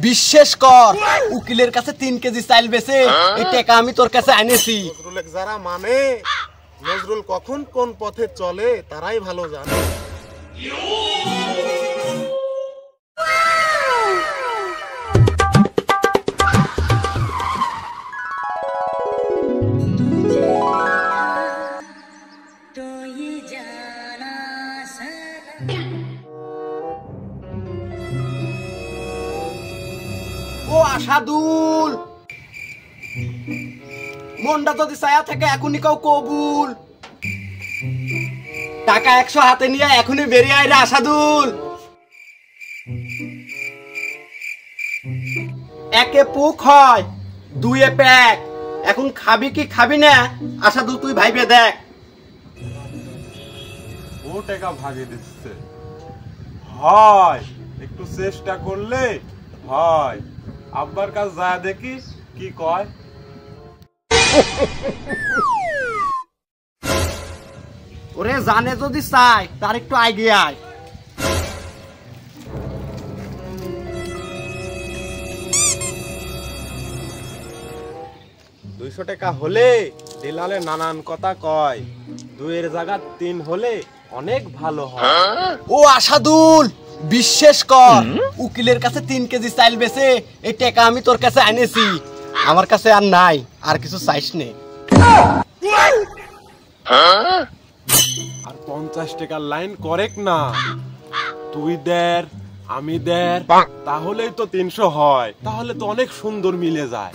বিশ্বাস কর উকিলের কাছে 3 কেজি চাল বেচে এই টাকা আমি তোর কাছে আনেছি। নজরুল যারা মানে নজরুল কখন কোন পথে চলে তারাই ভালো জানে। ও আশাদুল, মনটা যদি ছায়া থাকে এখনই কাউ কবুল। টাকা 100 হাতে নিয়ে এখনই বেরিয়ে আয় রে আশাদুল। একে পুক হয়, 2 প্যাক। এখন খাবি কি খাবি না আশাদুল তুই ভাইবে দেখ। ও টাকা ভাগে দিচ্ছে, হয় একটু চেষ্টা করলে হয়। আব্বার কাছে যা দেখি কি কয়। ওরে জানে যদি চাই তার একটু আগে আয়। টাকা হলে দিলালে নানান কথা কয়, 2 জায়গা 3 হলে অনেক ভালো হয়। ও আশাদুল বিশ্বাস কর উকিলের কাছে 3 কেজি চাল বেচে এই টাকা আমি তোর কাছে আনেছি। আমার কাছে আর নাই, আর কিছু চাইস নে। আর 50 টাকার লাইন করেক্ট না, তুই দের আমি দের, তাহলেই তো 300 হয়। তাহলে তো অনেক সুন্দর মিলে যায়।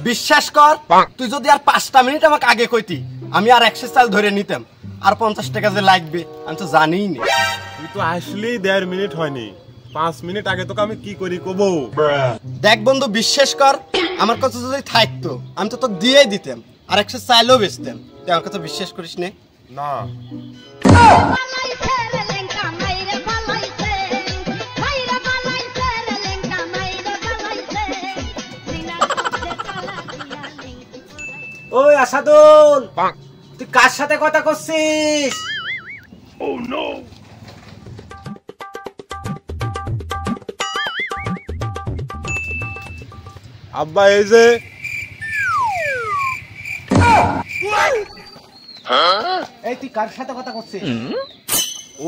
বিশ্বাস কর তুই যদি আর 5টা মিনিট আমাকে আগে কইতি আমি আর 100 চাল ধরে নিতাম। আর 50 টাকা যে লাগবে আমি তো জানিই না। তুই তো আসলেই 1.5 মিনিট হয়নি, 5 মিনিট আগে তোকে আমি কি করি কব। দেখ বন্ধু বিশ্বাস কর আমার কাছে যদি থাকতো আমি তো তোকে দিয়েই দিতাম, আর 100 চাইলেও বেচতাম। তুই আমার কথা বিশ্বাস করিস নে? না ওই আশাদুল, তুই কার সাথে কথা করছিস? আব্বা এই যে এই তুই কার সাথে কথা করছিস?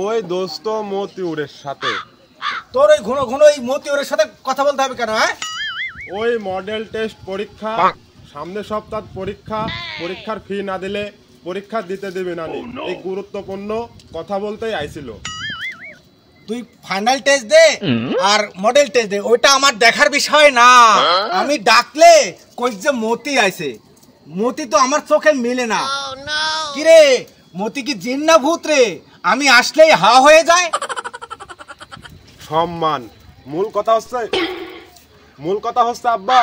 ওই দোস্ত মতিউরের সাথে। তোর ওই ঘন ঘন এই মতিউরের সাথে কথা বলতে হবে কেন? হ্যাঁ ওই মডেল টেস্ট পরীক্ষা সামনে সপ্তাহ পরীক্ষা, পরীক্ষার ফি না দিলে পরীক্ষা দিতে দেবে না। এই গুরুত্বপূর্ণ কথা বলতেই আইছিল। তুই ফাইনাল টেস্ট দে আর মডেল টেস্ট দে, ওইটা আমার দেখার বিষয় না। আমি ডাকলে কই যে মতি আইছে, মতি তো আমার চোখে মিলে না। কি রে মতি কি জিন না ভূত রে? আমি আসলেই হা হয়ে যায়। সম্মান মূল কথা হচ্ছে আব্বা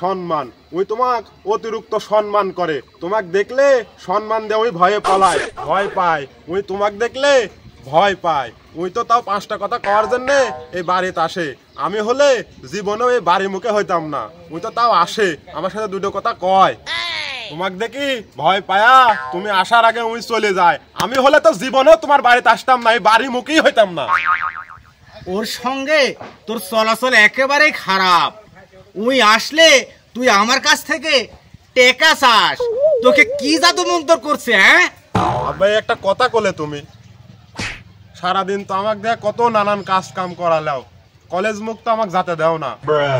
সম্মান। ওই তোমাক অতিরিক্ত সম্মান করে, তোমাক দেখলে সম্মান দেয় ওই ভয়ে পালায়, ভয় পায়। ওই তোমাক দেখলে ভয় পায়। ওই তো তাও 5টা কথা কওয়ার জন্য এই বাড়িতে আসে। আমি হলে জীবনেও এই বাড়ি মুখে হইতাম না। ওই তো তাও আসে আমার সাথে 2টো কথা কয়। তোমাক দেখি ভয় পায়া তুমি আসার আগে ওই চলে যায়। আমি হলে তো জীবনেও তোমার বাড়িতে আসতাম না, এই বাড়ি মুখেই হইতাম না। ওর সঙ্গে তোর চলাচল একেবারেই খারাপ। উই আসলে তুই আমার কাছ থেকে টেকা চাস। তোকে কি জাদু মন্তর করছে? হ্যাঁ আব্বা একটা কথা কলে তুমি, সারাদিন তো আমাকে দেয়া কত নানান কাজ কাম করালেও কলেজ মুখ তো আমাকে যাতে দেও না।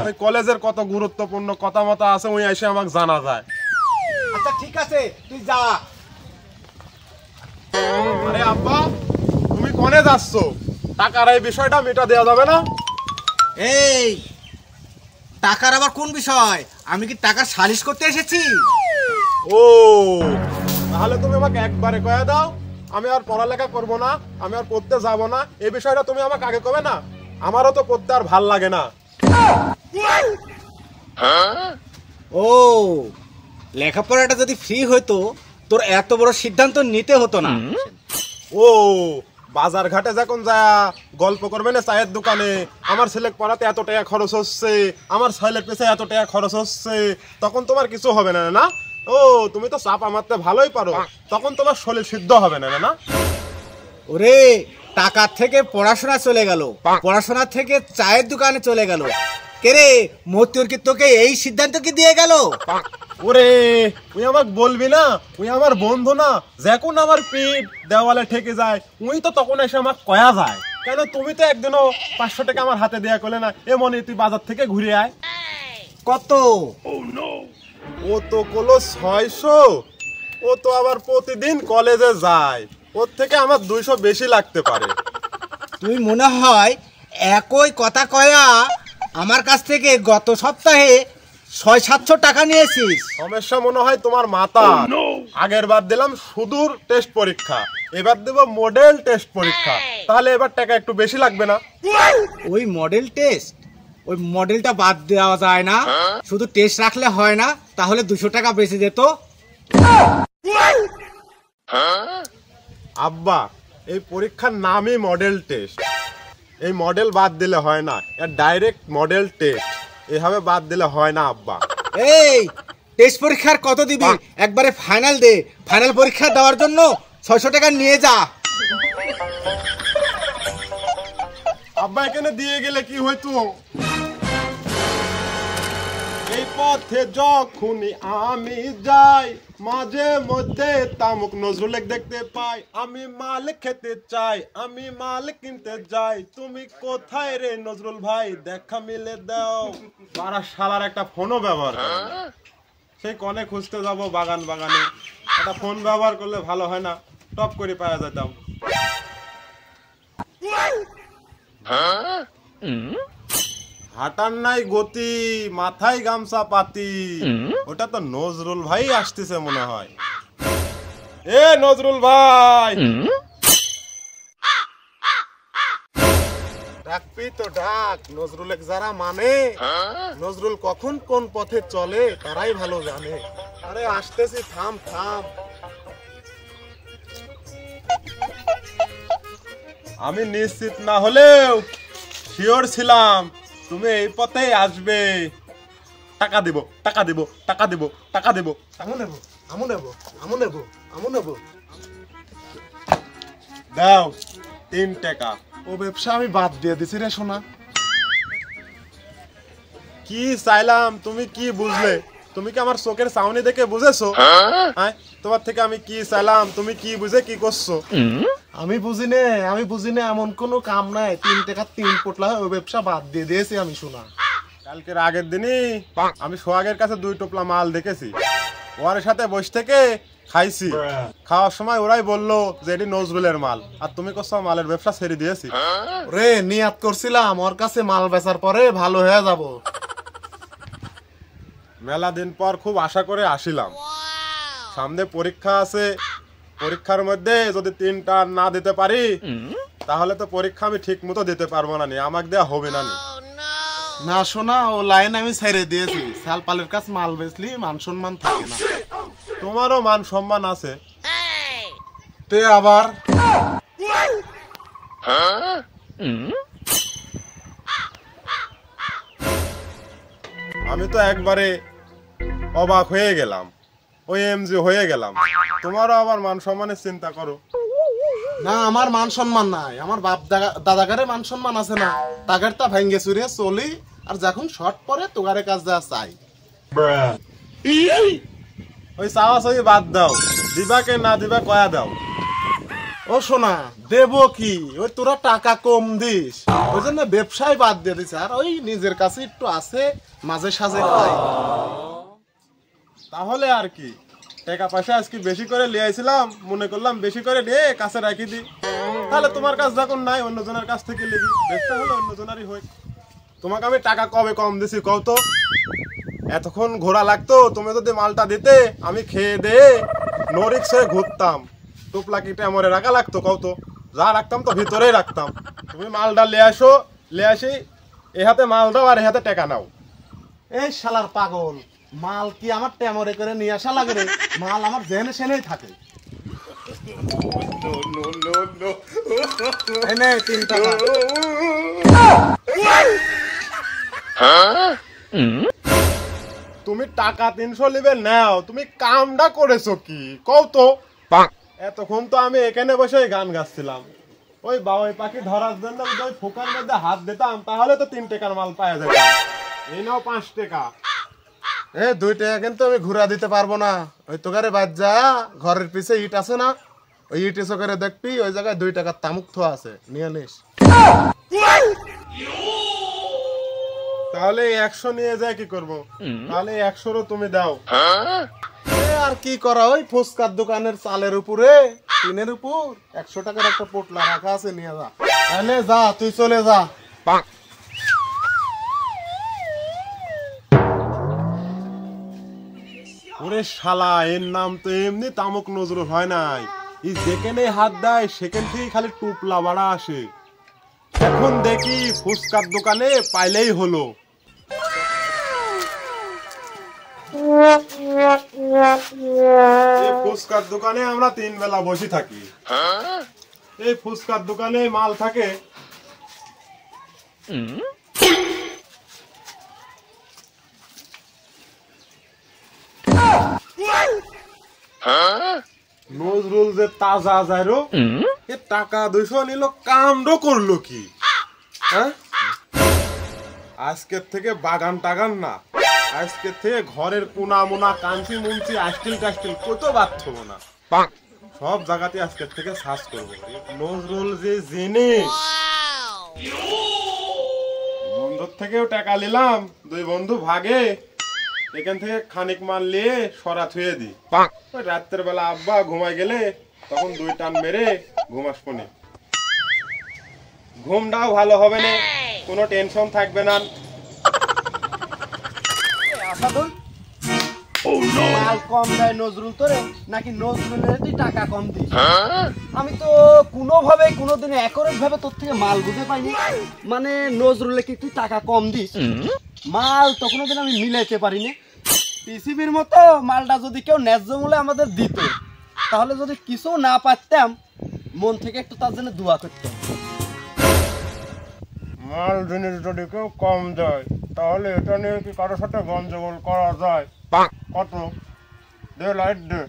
ওই কলেজের কত গুরুত্বপূর্ণ কথা মতো আছে ওই এসে আমাকে জানা যায়। আচ্ছা ঠিক আছে তুই যা। আরে আব্বা তুমি কোনে যাচ্ছ? টাকার এই বিষয়টা মেটা দেওয়া যাবে না? এই টাকার আবার কোন বিষয়? আমি কি টাকা সালিশ করতে এসেছি? ও তাহলে তুমি আমাকে একবারে কয়ে দাও, আমি আর পড়ালেখা করব না, আমি আর পড়তে যাব না। এই বিষয়টা তুমি আমাকে আগে কবে না? আমারও তো পড়তে আর ভাল লাগে না। ও লেখাপড়াটা যদি ফ্রি হতো তোর এত বড় সিদ্ধান্ত নিতে হতো না। ও বাজার ঘাটে যখন যা গল্প করবে না চায়ের দোকানে, আমার ছেলে পড়াতে এত টাকা খরচ হচ্ছে, আমার ছেলের পেছনে এত টাকা খরচ হচ্ছে, তখন তোমার কিছু হবে না না? ও তুমি তো চাপা মারতে ভালোই পারো, তখন তোমার শরীর সিদ্ধ হবে না না? ওরে টাকা থেকে পড়াশোনা চলে গেল, পড়াশোনা থেকে চায়ের দোকানে চলে গেল, কে রে মতিউর কি তোকে এই সিদ্ধান্ত কি দিয়ে গেল? ওরে তুই আমাকে বলবি না, তুই আমার বন্ধু না, যখন আমার পিঠ দেওয়ালে ঠেকে যায় উই তো তখন এসে আমাকে কয়া যায়। কেন তুমি তো একদিনও 500 টাকা আমার হাতে দেয়া করলে না, এমনই তুই বাজার থেকে ঘুরে আয়। কত? ও তো কলো 600, ও তো আবার প্রতিদিন কলেজে যায়, ওর থেকে আমার 200 বেশি লাগতে পারে। তুই মনে হয় একই কথা কয়া আমার কাছ থেকে গত সপ্তাহে 600-700 টাকা নিয়েছিস। সমস্যা মনে হয় তোমার মাথা। আগের বার দিলাম সুদূর টেস্ট পরীক্ষা, এবার দেব মডেল টেস্ট পরীক্ষা, তাহলে এবার টাকা একটু বেশি লাগবে না? ওই মডেল টেস্ট, ওই মডেলটা বাদ দেওয়া যায় না, শুধু টেস্ট রাখলে হয় না, তাহলে 200 টাকা বেঁচে যেত। আব্বা এই পরীক্ষার নামই মডেল টেস্ট, এই মডেল বাদ দিলে হয় না, এর ডাইরেক্ট মডেল টেস্ট, এভাবে বাদ দিলে হয় না আব্বা। এই টেস্ট পরীক্ষার কত দিবি? একবারে ফাইনাল দে, ফাইনাল পরীক্ষা দেওয়ার জন্য 600 টাকা নিয়ে যা। আব্বা এখানে দিয়ে গেলে কি হইতো? এই পথে যখনই আমি যাই মাঝে মধ্যে তামুক নজরুল দেখতে পাই, আমি মাল খেতে চাই, আমি মাল কিনতে যাই, তুমি কোথায় রে নজরুল ভাই, দেখা মিলে দাও। তারা শালার একটা ফোনও ব্যবহার করে না, সেই কনে খুঁজতে যাব বাগান বাগানে, একটা ফোন ব্যবহার করলে ভালো হয় না, টপ করে পাওয়া যেতাম। হাঁটার নাই গতি, মাথায় গামছা পাতি, ওটা তো নজরুল ভাই আসতেছে মনে হয়। এ নজরুল ভাই, ডাকবি তো ডাক, নজরুল যারা মানে, নজরুল কখন কোন পথে চলে তারাই ভালো জানে। আরে আসতেছি, থাম থাম। আমি নিশ্চিত না হলেও শিওর ছিলাম তুমি এই পথেই আসবে। টাকা দিব, টাকা দিব, টাকা দিব, টাকা দিব। আমু নেবো, আমু নেবো, আমু নেবো, আমু নেবো। দাও 3 টাকা। ও ব্যবসা আমি বাদ দিয়ে দিছি রে সোনা। কি চাইলাম তুমি কি বুঝলে? তুমি কি আমার চোখের সাউনি দেখে বুঝেছো? তোমার থেকে আমি কি চাইলাম, তুমি কি বুঝে কি করছো? আমি বুঝি না এমন কোনো কাম নাই। 3 টাকা 3 পোটলা ওই ব্যবসা বাদ দিয়ে দিয়েছি আমি সোনা। কালকের আগের দিনই আমি সোহাগের কাছে 2 টোপলা মাল দেখেছি, ওর সাথে বসে থেকে খাইছি। খাওয়ার সময় ওরাই বললো যে এটি নজরুলের মাল, আর তুমি করছো মালের ব্যবসা ছেড়ে দিয়েছি। রে নিয়াত করছিলাম ওর কাছে মাল বেচার পরে ভালো হয়ে যাব। মেলা দিন পর খুব আশা করে আসিলাম, সামনে পরীক্ষা আছে, পরীক্ষার মধ্যে যদি 3টা না দিতে পারি তাহলে তো পরীক্ষা আমি ঠিক মতো দিতে পারবো না, আমাকে দেওয়া হবে না। না শোনা, ও লাইন আমি ছেড়ে দিয়েছি। সালপালের কাছে মাল বেচলি মান সম্মান থাকে না। তোমারও মান সম্মান আছে। তে আবার আমি তো একবারে অবাক হয়ে গেলাম, ওই এমজি হয়ে গেলাম। তোমারও আবার মান সম্মানের চিন্তা করো না। আমার মান সম্মান নাই, আমার বাপ দাদাগারে মান সম্মান আছে না। তাগেরটা ভেঙ্গে চুরিয়ে চলি, আর যখন শর্ট পরে তোগারে কাজ দেওয়া চাই। ওই চাওয়া চাই বাদ দাও, দিবাকে না দিবা কয়া দাও। ও শোনা, দেবো কি? ওই তোরা টাকা কম দিস, ওই জন্য ব্যবসায় বাদ দিয়ে দিস। আর ওই নিজের কাছে একটু আছে, মাঝে সাঝে খাই। তাহলে আর কি, টাকা পয়সা আজকে বেশি করে লিয়ে আইছিলাম, মনে করলাম বেশি করে নিয়ে কাছে রাখি দি। তাহলে তোমার কাছ যখন নাই অন্যজনের কাছ থেকে লিবি, ব্যবসা হলে অন্যজনেরই হয়। তোমাকে আমি টাকা কবে কম দিছি কও তো? এতক্ষণ ঘোরা লাগতো, তুমি যদি মালটা দিতে আমি খেয়ে দে নরিক্স হয়ে ঘুরতাম। টোপলা কিটে মরে রাখা লাগতো কও তো? যা রাখতাম তো ভিতরেই রাখতাম। তুমি মালটা লিয়ে আসো, লিয়ে আসি এ হাতে মাল দাও আর এ হাতে টাকা নাও। এই শালার পাগল, মাল কি আমার টেমরে করে নিয়ে আসা লাগে রে? মাল আমার জেনে সেনেই থাকে। এই নে 3 টাকা। তুমি টাকা 300 লিবে নাও, তুমি কামটা করেছো কি কও তো? এতক্ষণ তো আমি এখানে বসে গান গাচ্ছিলাম, ওই বাবুই পাখি ধরার জন্য ওই ফোকার মধ্যে হাত দিতাম, তাহলে তো 3 টাকার মাল পাওয়া যেত। এই নাও 5 টাকা। 2 টাকা কিন্তু আমি ঘুরা দিতে পারবো না। ওই তোগারে বাদ যা, ঘরের পিছে ইট আছে না, ওই ইট এসে করে দেখবি ওই জায়গায় 2 টাকার তামুক থোয়া আছে, নিয়ে নিস। তাহলে 100 নিয়ে যায় কি করব? তাহলে 100রও তুমি দাও। আর কি করা, ওই ফুচকার দোকানের চালের উপরে, টিনের উপর 100 টাকার একটা পোটলা রাখা আছে, নিয়ে যা। তাহলে যা, তুই চলে যা। ওরে শালা, এর নাম তো এমনি তামুক নজরুল হয় নাই। এই যেখানে হাত দেয় সেখান থেকে খালি টুপলা বাড়া আসে। এখন দেখি ফুচকার দোকানে পাইলেই হলো। এই ফুচকার দোকানে আমরা 3 বেলা বসে থাকি। এই ফুচকার দোকানে মাল থাকে নজরুল যে তাজা যাইরো, এ টাকা 200 নিল, কাণ্ড করলো কি? হ্যাঁ, আজকের থেকে বাগান টাগান না, আজকের থেকে ঘরের কোনা মোনা কাঞ্চি মুঞ্চি আস্টিল টাস্টিল কত বাথব না, সব জায়গাতে আজকের থেকে সার্চ করবো। নজরুল যে জিনিস, বন্ধুর থেকেও টাকা নিলাম, 2 বন্ধু ভাগে, এখান থেকে খানিক মাল নিয়ে সরা থুয়ে দি। রাতের বেলা আব্বা ঘুমাই গেলে তখন 2 টান মেরে ঘুমাস কোনে, ঘুমটাও ভালো হবে না, কোনো টেনশন থাকবে না। আসাদুল, মাল কম দেয় নজরুল তোরে, নাকি নজরুলের তুই টাকা কম দিস? আমি তো কোনোভাবে কোনোদিনে একরেট ভাবে তোর থেকে মাল বুঝে পাইনি। মানে নজরুলে কি তুই টাকা কম দিস? মাল তো কোনোদিন আমি মিলাইতে পারিনি। পৃথিবীর মতো মালটা যদি কেউ ন্যায্য মূল্যে আমাদের দিত, তাহলে যদি কিছু না পারতাম, মন থেকে একটু তার জন্য দোয়া করতাম। মাল জিনিস যদি কেউ কম দেয়, তাহলে এটা নিয়ে কি কারোর সাথে গন্ডগোল করা যায়? কত দে, লাইট দে।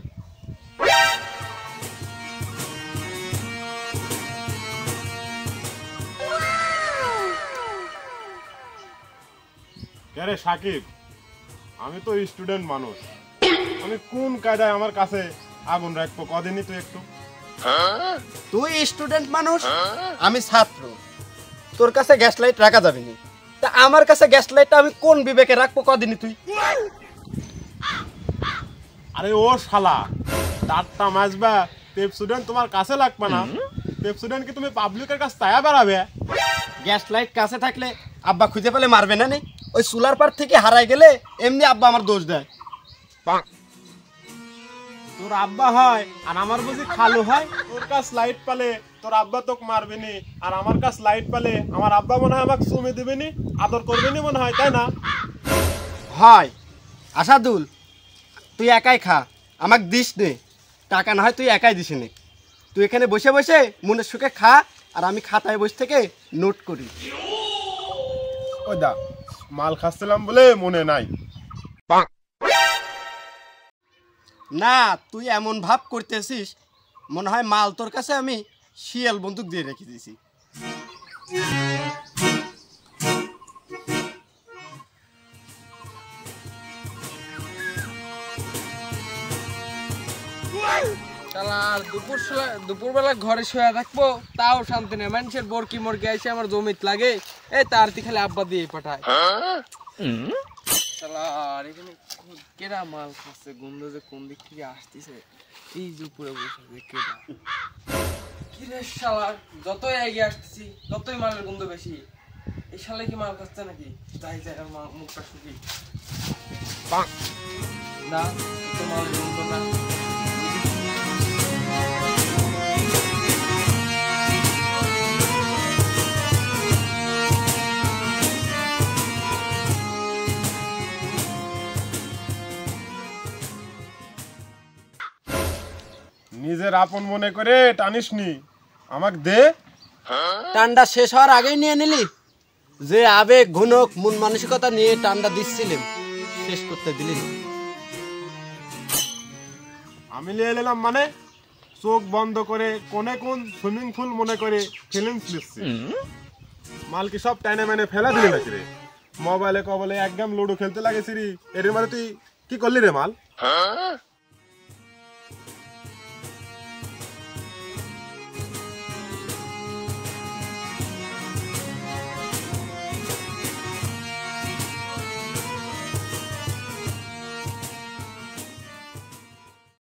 আরে সাকিব, আমি তো স্টুডেন্ট মানুষ, আমি কোন কায়দায় আমার কাছে আগুন রাখবো কদিনই তুই একটু। তুই স্টুডেন্ট মানুষ, আমি ছাত্র, তোর কাছে গ্যাস লাইট রাখা যাবে না। তা আমার কাছে গ্যাস লাইটটা আমি কোন বিবেকে রাখবো কদিনই তুই? আরে ও শালা, তারটা মাছবা পেপসুডেন্ট তোমার কাছে লাগবে না, পেপসুডেন্ট কি তুমি পাবলিকের কাছে তায়া বেড়াবে? গ্যাস লাইট কাছে থাকলে আব্বা খুঁজে পেলে মারবে না? নেই, ওই সোলার পার থেকে হারাই গেলে এমনি আব্বা আমার দোষ দেয়। তোর আব্বা হয় আর আমার বুঝি খালু হয়? তোর কাছে লাইট পালে তোর আব্বা তোকে মারবে নি, আর আমার কাছে লাইট পালে আমার আব্বা মনে হয় আমাকে চুমে দেবে নি, আদর করবে নি মনে হয়, তাই না? হয় আসাদুল, তুই একাই খা, আমাকে দিস নে, টাকা না হয় তুই একাই দিস নে। তুই এখানে বসে বসে মনের সুখে খা, আর আমি খাতায় বসে থেকে নোট করি। ওই দা, মাল খাচ্ছিলাম বলে মনে নাই। না, তুই এমন ভাব করতেছিস মনে হয় মাল তোর কাছে আমি শিয়াল বন্দুক দিয়ে রেখে দিয়েছি। দুপুরবেলা ঘরে শুয়ে থাকবো, তাও শান্তি নেই। মানুষের বরকি মরকি এসে আমার জমিত লাগে, এই তার খালি আব্বা দিয়ে পাঠায়। এখানে কেডা মাল খাচ্ছে, গন্ধ যে কোন দিক থেকে আসতেছে, এই যে উপরে বসে কেডা, কিরে শালা, যতই এগিয়ে আসতেছি ততই মালের গন্ধ বেশি। এই শালে কি মাল খাচ্ছে নাকি? যাই যাই মুখটা শুকি না, মালের গন্ধ না। নিজের আপন মনে করে টানিস নি, আমাকে দে। টান্ডা শেষ হওয়ার আগেই নিয়ে নিলি? যে আবেগ ঘনক মন মানসিকতা নিয়ে টান্ডা দিচ্ছিলাম, শেষ করতে দিলি না। আমি নিয়ে এলাম মানে চোখ বন্ধ করে কোনে কোন সুইমিং পুল মনে করে ফিলিংস দিচ্ছি। মাল কি সব টাইনে মানে ফেলা দিলি নাকি রে? মোবাইলে কবলে এক গেম লুডো খেলতে লাগেছি রে। এর মানে তুই কি করলি রে মাল?